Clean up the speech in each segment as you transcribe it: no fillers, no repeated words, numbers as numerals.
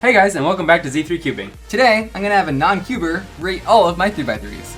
Hey guys, and welcome back to Z3 Cubing. Today, I'm gonna have a non-cuber rate all of my 3x3s.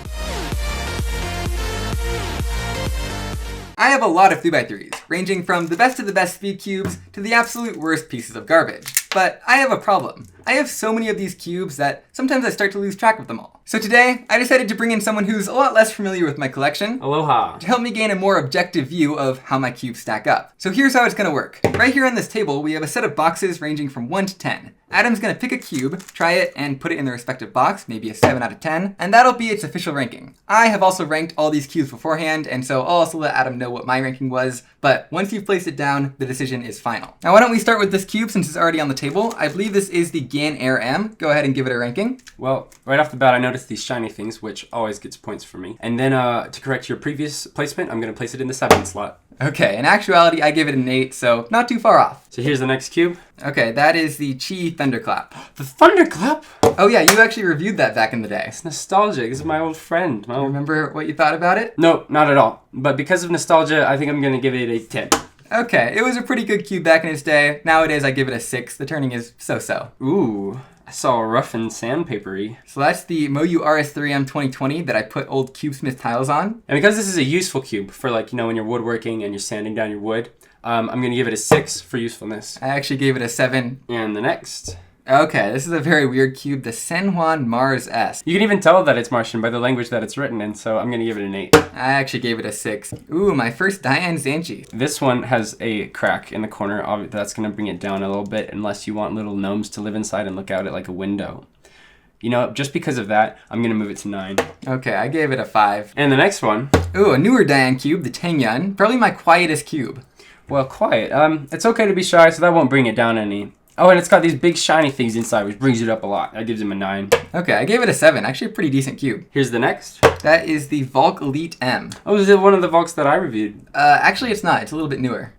I have a lot of 3x3s, ranging from the best of the best speed cubes to the absolute worst pieces of garbage. But I have a problem. I have so many of these cubes that sometimes I start to lose track of them all. So today, I decided to bring in someone who's a lot less familiar with my collection. Aloha. To help me gain a more objective view of how my cubes stack up. So here's how it's gonna work. Right here on this table, we have a set of boxes ranging from 1 to 10. Adam's gonna pick a cube, try it, and put it in the respective box, maybe a 7 out of 10, and that'll be its official ranking. I have also ranked all these cubes beforehand, and so I'll also let Adam know what my ranking was, but once you've placed it down, the decision is final. Now why don't we start with this cube since it's already on the table. I believe this is the GAN Air M. Go ahead and give it a ranking. Well, right off the bat, I noticed these shiny things, which always gets points for me. And then to correct your previous placement, I'm gonna place it in the 7 slot. Okay, in actuality, I give it an 8, so not too far off. So here's the next cube. Okay, that is the Chi Thunderclap. The Thunderclap? Oh yeah, you actually reviewed that back in the day. It's nostalgic. This is my old friend. Do you remember what you thought about it? No, not at all. But because of nostalgia, I think I'm gonna give it a 10. Okay, it was a pretty good cube back in its day. Nowadays, I give it a 6. The turning is so-so. Ooh, I saw a rough and sandpapery. So that's the Moyu RS3M 2020 that I put old CubeSmith tiles on. And because this is a useful cube for, like, you know, when you're woodworking and you're sanding down your wood, I'm gonna give it a 6 for usefulness. I actually gave it a 7. And the next. Okay, this is a very weird cube, the San Juan Mars S. You can even tell that it's Martian by the language that it's written in, so I'm gonna give it an 8. I actually gave it a 6. Ooh, my first Diane Zanchi. This one has a crack in the corner. That's gonna bring it down a little bit unless you want little gnomes to live inside and look out at like a window. You know, just because of that, I'm gonna move it to 9. Okay, I gave it a 5. And the next one. Ooh, a newer Diane cube, the Tengyun. Probably my quietest cube. Well, quiet. It's okay to be shy, so that won't bring it down any. Oh, and it's got these big shiny things inside, which brings it up a lot. That gives him a 9. Okay, I gave it a 7. Actually, a pretty decent cube. Here's the next. That is the Volk Elite M. Oh, is it one of the Volks that I reviewed? Actually, it's not. It's a little bit newer.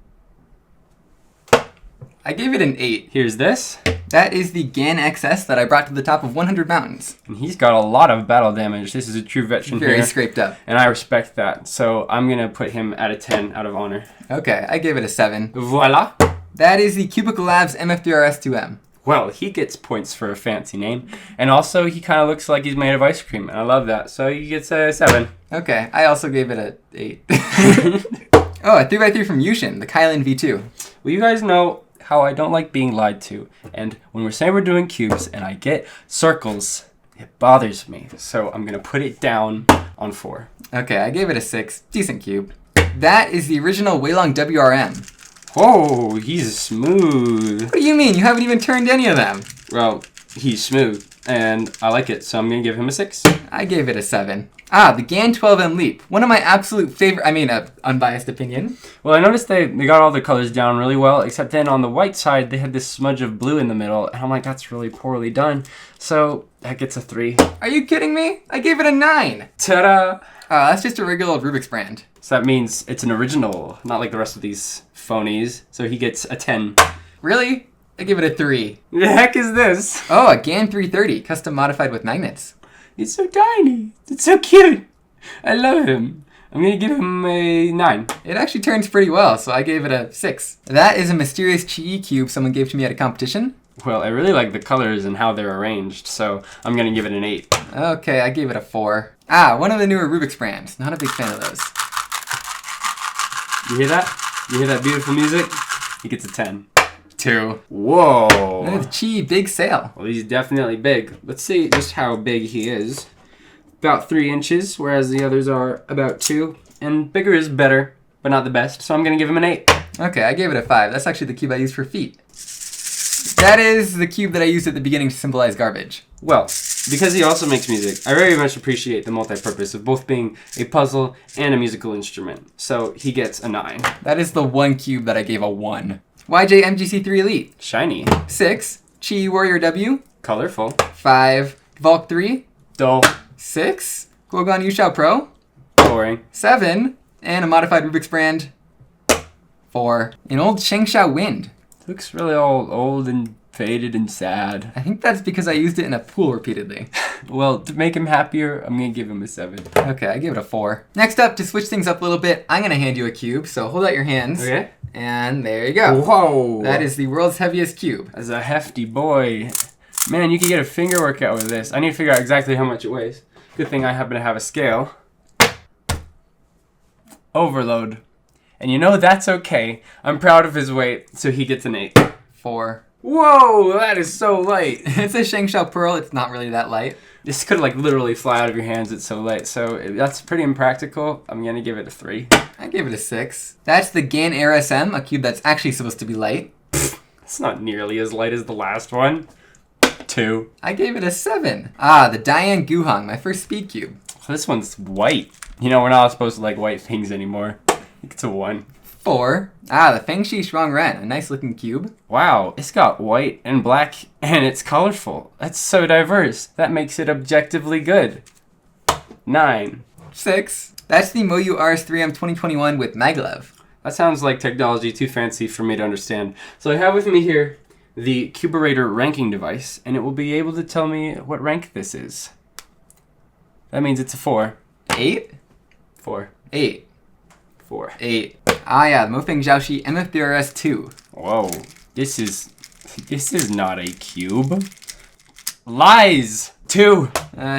I gave it an 8. Here's this. That is the GAN XS that I brought to the top of 100 mountains. And he's got a lot of battle damage. This is a true veteran here. Very scraped up. And I respect that. So I'm going to put him at a 10 out of honor. Okay, I gave it a 7. Voila. That is the Cubicle Labs MF3RS2M. Well, he gets points for a fancy name. And also, he kind of looks like he's made of ice cream. And I love that. So he gets a 7. Okay, I also gave it a 8. Oh, a 3x3 from Yushin, the Kylan V2. Well, you guys know how I don't like being lied to. And when we're saying we're doing cubes and I get circles, it bothers me. So I'm going to put it down on 4. Okay, I gave it a 6. Decent cube. That is the original Weilong WRM. Oh, he's smooth. What do you mean? You haven't even turned any of them. Well, he's smooth, and I like it, so I'm going to give him a 6. I gave it a 7. Ah, the GAN 12M Leap. One of my absolute favorite, unbiased opinion. Well, I noticed they got all the colors down really well, except then on the white side, they had this smudge of blue in the middle, and I'm like, that's really poorly done. So that gets a 3. Are you kidding me? I gave it a 9. Ta-da! That's just a regular old Rubiks brand. So that means it's an original, not like the rest of these phonies. So he gets a 10. Really? I give it a 3. The heck is this? Oh, a GAN 330, custom modified with magnets. He's so tiny. It's so cute. I love him. I'm going to give him a 9. It actually turns pretty well, so I gave it a 6. That is a mysterious Chi cube someone gave to me at a competition. Well, I really like the colors and how they're arranged, so I'm going to give it an 8. Okay, I gave it a 4. Ah, one of the newer Rubiks brands. Not a big fan of those. You hear that? You hear that beautiful music? He gets a 10. 2. Whoa. The Chi Big Sail. Well, he's definitely big. Let's see just how big he is. About 3 inches, whereas the others are about 2. And bigger is better, but not the best, so I'm going to give him an 8. Okay, I gave it a 5. That's actually the cube I used for feet. That is the cube that I used at the beginning to symbolize garbage. Well, because he also makes music, I very much appreciate the multi-purpose of both being a puzzle and a musical instrument. So he gets a 9. That is the one cube that I gave a 1. YJ MGC3 Elite. Shiny. 6. Chi Warrior W. Colorful. 5. Volk 3. Dull. 6. Guogan Yushao Pro. Boring. 7. And a modified Rubiks brand. 4. An old Shengshao Wind. Looks really all old and faded and sad. I think that's because I used it in a pool repeatedly. Well, to make him happier, I'm going to give him a 7. Okay, I give it a 4. Next up, to switch things up a little bit, I'm going to hand you a cube, so hold out your hands. Okay. And there you go. Whoa. That is the world's heaviest cube. That's a hefty boy. Man, you can get a finger workout with this. I need to figure out exactly how much it weighs. Good thing I happen to have a scale. Overload. And you know, that's okay. I'm proud of his weight, so he gets an 8. 4. Whoa, that is so light. It's a Shangshao Pearl. It's not really that light. This could like literally fly out of your hands. It's so light. So that's pretty impractical. I'm going to give it a 3. I gave it a 6. That's the Gan Air SM, a cube that's actually supposed to be light. It's not nearly as light as the last one. 2. I gave it a 7. Ah, the Diane Guhang, my first speed cube. This one's white. You know, we're not supposed to like white things anymore. I think it's a 1. 4. Ah, the Fengshi Shuangren, a nice looking cube. Wow, it's got white and black, and it's colorful. That's so diverse. That makes it objectively good. 9. 6. That's the Moyu RS3M 2021 with maglev. That sounds like technology too fancy for me to understand. So I have with me here the Cuberator ranking device, and it will be able to tell me what rank this is. That means it's a 4. 8? 4. 8. 4. 8. Ah yeah, the Mofeng Zhaoxi MF3RS 2. Whoa. This is not a cube. Lies! 2.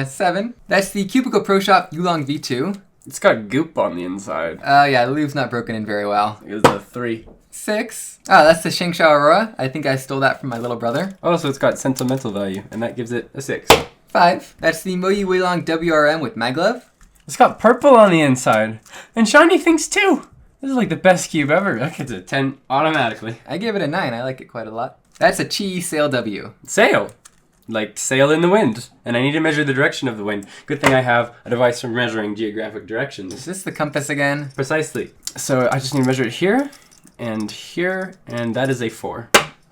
7. That's the Cubicle Pro Shop Yulong V2. It's got goop on the inside. Yeah, the lube's not broken in very well. It was a 3. 6. Oh, that's the Shangshao Aurora. I think I stole that from my little brother. Oh, so it's got sentimental value, and that gives it a 6. 5. That's the Moyu Weilong WRM with maglev. It's got purple on the inside, and shiny things too. This is like the best cube ever. That gets a 10 automatically. I gave it a 9. I like it quite a lot. That's a Chi Sail W. Sail. Like sail in the wind. And I need to measure the direction of the wind. Good thing I have a device for measuring geographic directions. Is this the compass again? Precisely. So I just need to measure it here, and that is a 4.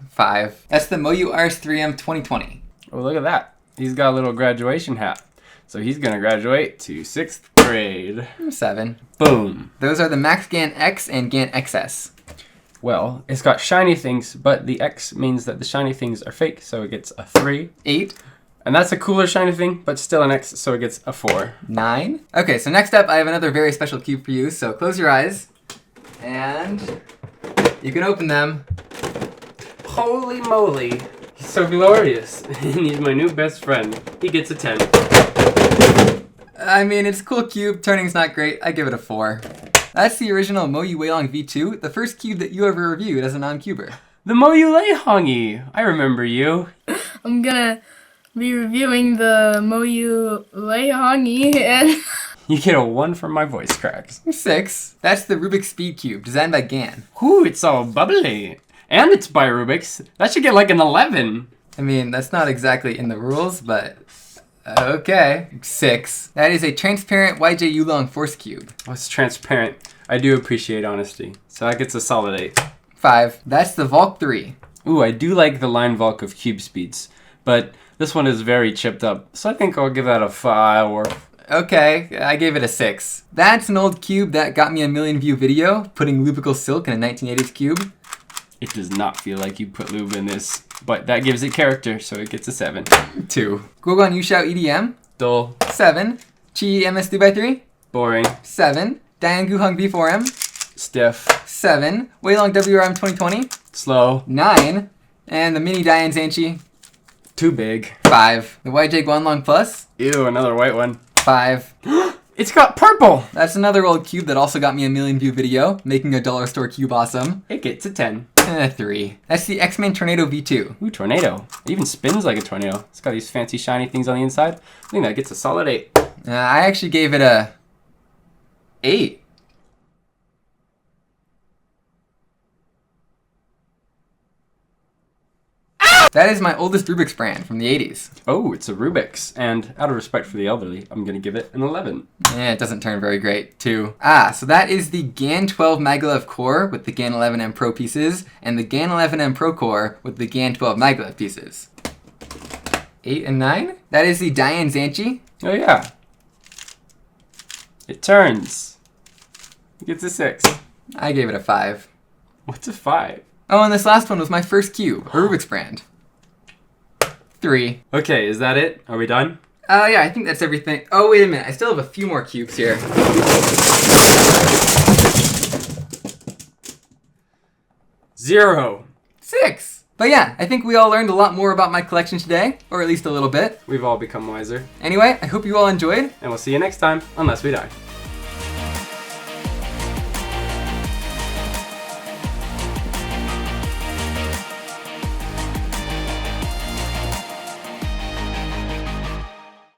5. That's the Moyu RS3M 2020. Oh, look at that. He's got a little graduation hat. So he's going to graduate to 6th grade. 7. Boom. Those are the Max Gan X and Gan XS. Well, it's got shiny things, but the X means that the shiny things are fake, so it gets a 3. 8. And that's a cooler shiny thing, but still an X, so it gets a 4. 9. Okay, so next up I have another very special cube for you, so close your eyes. And you can open them. Holy moly. He's so glorious. He's my new best friend. He gets a 10. I mean, it's a cool cube. Turning's not great. I give it a 4. That's the original Moyu Weilong V2, the first cube that you ever reviewed as a non-cuber. The Moyu Leihongi. I remember you. I'm gonna be reviewing the Moyu Leihongi and You get a 1 from my voice cracks. 6. That's the Rubik Speed Cube, designed by Gan. Ooh, it's all bubbly. And it's by Rubiks. That should get like an 11. I mean, that's not exactly in the rules, but okay. 6. That is a transparent YJ Yulong Force Cube. Oh, it's transparent. I do appreciate honesty. So that gets a solid 8. 5. That's the Volk 3. Ooh, I do like the line Volk of cube speeds. But this one is very chipped up. So I think I'll give that a 5 or... Okay, I gave it a 6. That's an old cube that got me a million view video, putting Lubical Silk in a 1980s cube. It does not feel like you put lube in this. But that gives it character, so it gets a 7. 2. Guogan Yushao EDM. Dull. 7. Chi MS 3x3. Boring. 7. Diane Guhang V4M. Stiff. 7. Weilong WRM 2020. Slow. 9. And the mini Diane Zanchi. Too big. 5. The YJ Guanlong Plus. Ew, another white one. 5. It's got purple! That's another old cube that also got me a million view video, making a dollar store cube awesome. It gets a 10. 3. That's the X-Men Tornado V2. Ooh, tornado. It even spins like a tornado. It's got these fancy shiny things on the inside. I think that gets a solid 8. I actually gave it a 8. That is my oldest Rubiks brand from the 80s. Oh, it's a Rubiks. And out of respect for the elderly, I'm going to give it an 11. It doesn't turn very great, too. So that is the GAN 12 maglev core with the GAN 11M Pro pieces, and the GAN 11M Pro core with the GAN 12 maglev pieces. 8 and 9? That is the Diane Zanchi. Oh, yeah. It turns. It gets a 6. I gave it a 5. What's a 5? Oh, and this last one was my first cube, a Rubiks brand. 3. Okay, is that it? Are we done? Yeah, I think that's everything. Oh, wait a minute. I still have a few more cubes here. 0. 6. But yeah, I think we all learned a lot more about my collection today, or at least a little bit. We've all become wiser. Anyway, I hope you all enjoyed. And we'll see you next time, unless we die.